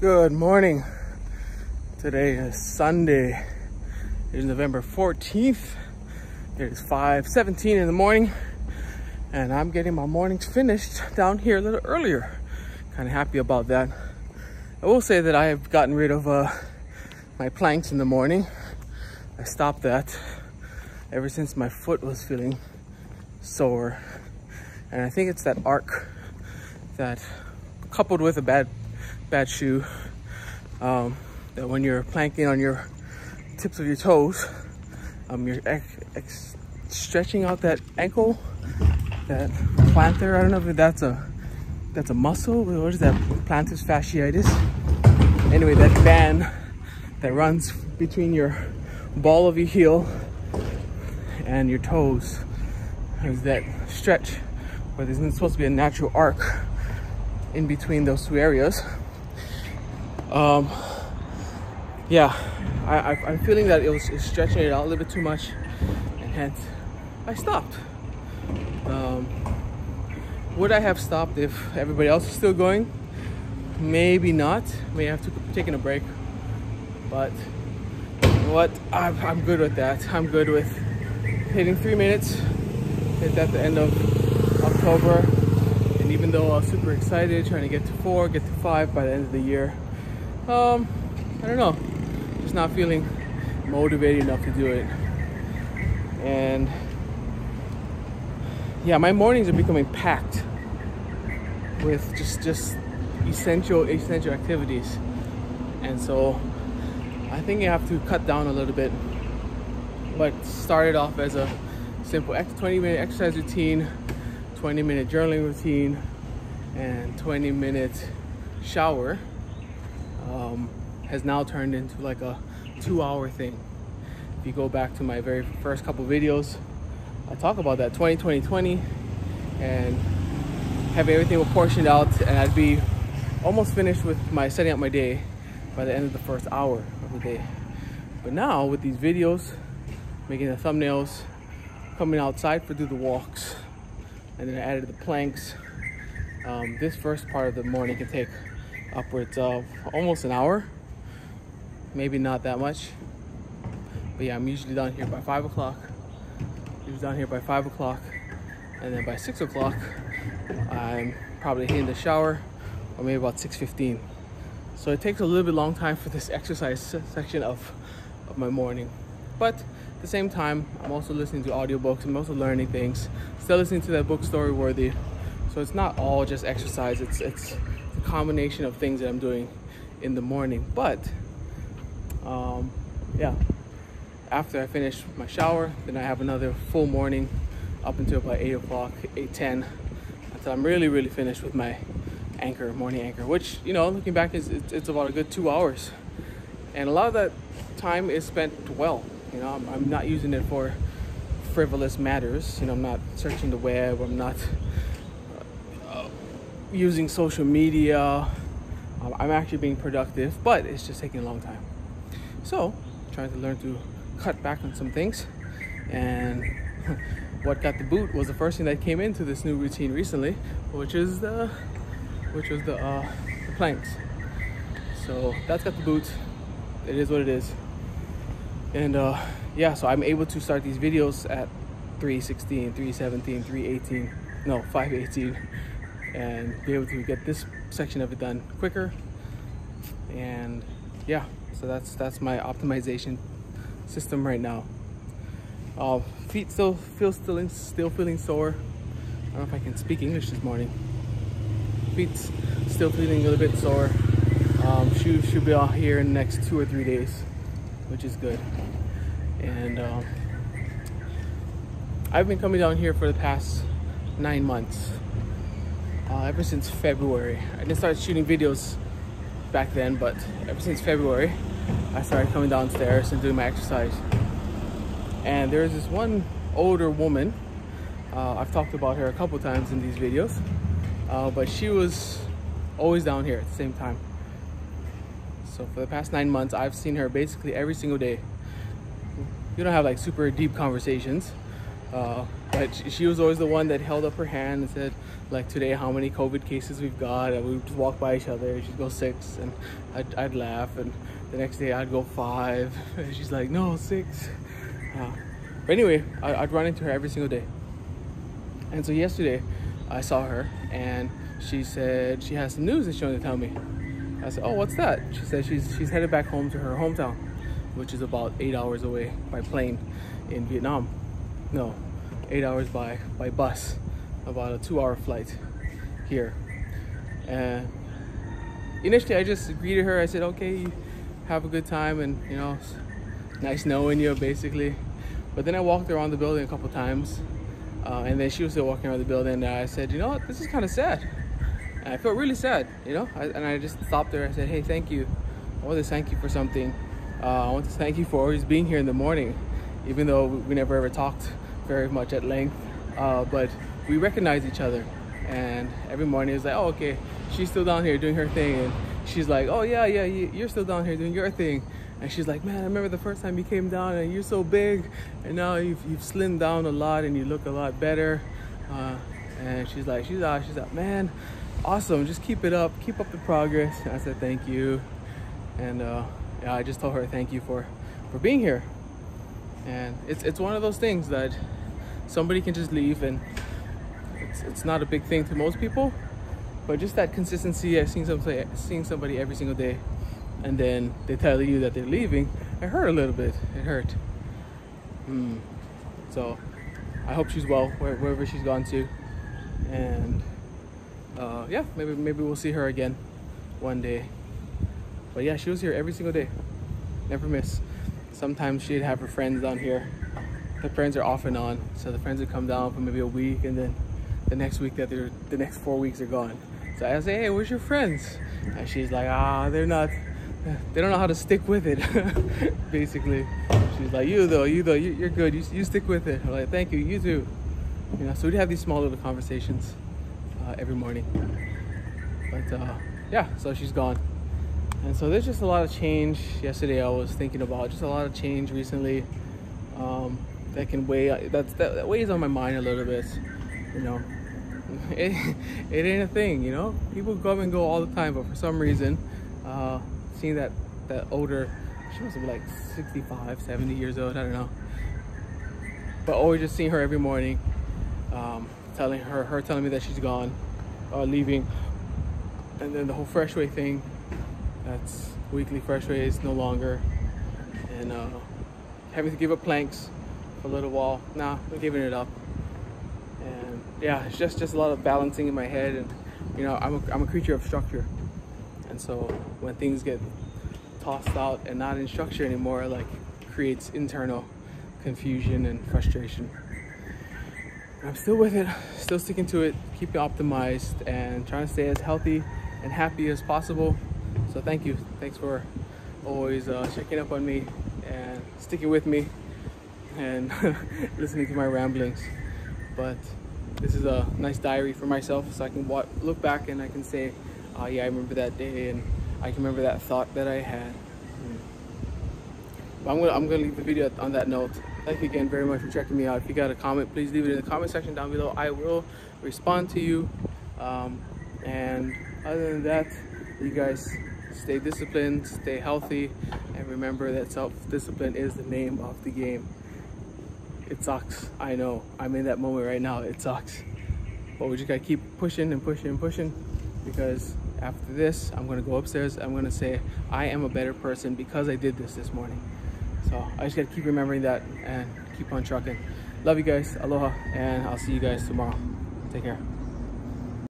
Good morning. Today is Sunday. It is November 14th. It is 5:17 in the morning, and I'm getting my mornings finished down here a little earlier. Kind of happy about that. I will say that I have gotten rid of my planks in the morning. I stopped that ever since my foot was feeling sore, and I think it's that arc that, coupled with a bad shoe, that when you're planking on your tips of your toes, you're stretching out that ankle, that plantar. I don't know if that's a muscle. What is that? Plantar fasciitis. Anyway, that band that runs between your ball of your heel and your toes is that stretch where there's supposed to be a natural arc in between those two areas. Yeah, I'm feeling that it was stretching it out a little bit too much, and hence I stopped. Would I have stopped if everybody else is still going? Maybe not. May have to taken a break, but you know what? I'm good with that. I'm good with hitting 3 minutes. Hit at the end of October, and even though I was super excited trying to get to 4, get to 5 by the end of the year, I don't know, just not feeling motivated enough to do it. And yeah, my mornings are becoming packed with just essential activities, and so I think you have to cut down a little bit. But started off as a simple 20-minute exercise routine, 20-minute journaling routine, and 20-minute shower, has now turned into like a 2-hour thing. If you go back to my very first couple videos, I talk about that 20-20-20 and having everything apportioned out, and I'd be almost finished with my setting up my day by the end of the first hour of the day. But now with these videos, making the thumbnails, coming outside for do the walks, and then I added the planks, this first part of the morning can take upwards of almost an hour. Maybe not that much, but yeah, I'm usually done here by 5 o'clock. Usually down here by 5 o'clock, and then by 6 o'clock, I'm probably hitting the shower, or maybe about 6:15. So it takes a little bit long time for this exercise section of my morning. But at the same time, I'm also listening to audiobooks. I'm also learning things. Still listening to that book, Storyworthy. So it's not all just exercise. It's a combination of things that I'm doing in the morning. But yeah, after I finish my shower, then I have another full morning up until about 8 o'clock, 8:10, until I'm really finished with my morning anchor, which, you know, looking back, it's about a good 2 hours. And a lot of that time is spent well. You know, I'm not using it for frivolous matters. You know, I'm not searching the web. I'm not using social media. I'm actually being productive, but it's just taking a long time. So, trying to learn to cut back on some things. And what got the boot was the first thing that came into this new routine recently, which was the planks. So that's got the boot. It is what it is. And yeah, so I'm able to start these videos at 3:16, 3:17, 3:18, no, 5:18, and be able to get this section of it done quicker. And yeah, so that's my optimization system right now. Feet still feeling sore. I don't know if I can speak English this morning. Feet still feeling a little bit sore. Shoes should be out here in the next 2 or 3 days, which is good. And I've been coming down here for the past 9 months, ever since February. I didn't start shooting videos back then, but ever since February, I started coming downstairs and doing my exercise. And there's this one older woman, I've talked about her a couple times in these videos, but she was always down here at the same time. So for the past 9 months, I've seen her basically every single day. We don't have like super deep conversations, but she was always the one that held up her hand and said, like today, how many COVID cases we've got, and we would just walk by each other. She'd go 6, and I'd laugh, and the next day I'd go 5, and she's like, no, 6. But anyway, I'd run into her every single day. And so yesterday I saw her, and she said she has some news that she wanted to tell me. I said, oh, what's that? She said she's headed back home to her hometown, which is about 8 hours away by plane in Vietnam. No, 8 hours by bus, about a 2-hour flight here. And initially I just greeted her. I said, okay, you have a good time, and you know, it's nice knowing you, basically. But then I walked around the building a couple times, and then she was still walking around the building, and I said, you know what, this is kind of sad. And I felt really sad, you know, and I just stopped her. I said, hey, thank you. I want to thank you for something. I want to thank you for always being here in the morning, even though we never ever talked very much at length. But we recognize each other, and every morning it's like, oh, okay, she's still down here doing her thing, and she's like, oh yeah, you're still down here doing your thing. And she's like, man, I remember the first time you came down, and you're so big, and now you've slimmed down a lot, and you look a lot better. And she's like, man, awesome, just keep it up, keep up the progress. And I said, thank you. And yeah, I just told her thank you for being here. And it's one of those things that somebody can just leave, and it's not a big thing to most people, but just that consistency. I've seeing somebody every single day, and then they tell you that they're leaving. It hurt a little bit. It hurt. So I hope she's well wherever she's gone to, and yeah, maybe we'll see her again one day. But yeah, she was here every single day, never miss. Sometimes she'd have her friends down here. The friends are off and on, so the friends would come down for maybe a week, and then the next week the next 4 weeks are gone. So I say, hey, where's your friends? And she's like, they don't know how to stick with it. Basically, she's like, you though, you're good. You stick with it. I'm like, thank you, you too. You know, so we'd have these small little conversations every morning. But yeah, so she's gone. And so there's just a lot of change. Yesterday I was thinking about just a lot of change recently that can weigh, that weighs on my mind a little bit. You know, it ain't a thing, you know. People come and go all the time, but for some reason, seeing that older, she must be like 65, 70 years old, I don't know. But always just seeing her every morning, telling me that she's gone, leaving, and then the whole Freshway thing. That's weekly Freshway is no longer, and having to give up planks for a little while. Nah, I'm giving it up. And yeah, it's just a lot of balancing in my head, and you know, I'm a creature of structure, and so when things get tossed out and not in structure anymore, like, creates internal confusion and frustration. I'm still with it, still sticking to it, keeping optimized, and trying to stay as healthy and happy as possible. So thank you. Thanks for always checking up on me and sticking with me and listening to my ramblings. But this is a nice diary for myself, so I can look back and I can say, oh yeah, I remember that day, and I can remember that thought that I had. But I'm gonna leave the video on that note. Thank you again very much for checking me out. If you got a comment, please leave it in the comment section down below. I will respond to you. And other than that, you guys stay disciplined, stay healthy, and remember that self-discipline is the name of the game. It sucks, I know. I'm in that moment right now. It sucks. But we just gotta keep pushing and pushing and pushing, because after this, I'm gonna go upstairs. I'm gonna say, I am a better person because I did this morning. So I just gotta keep remembering that and keep on trucking. Love you guys. Aloha, and I'll see you guys tomorrow. Take care.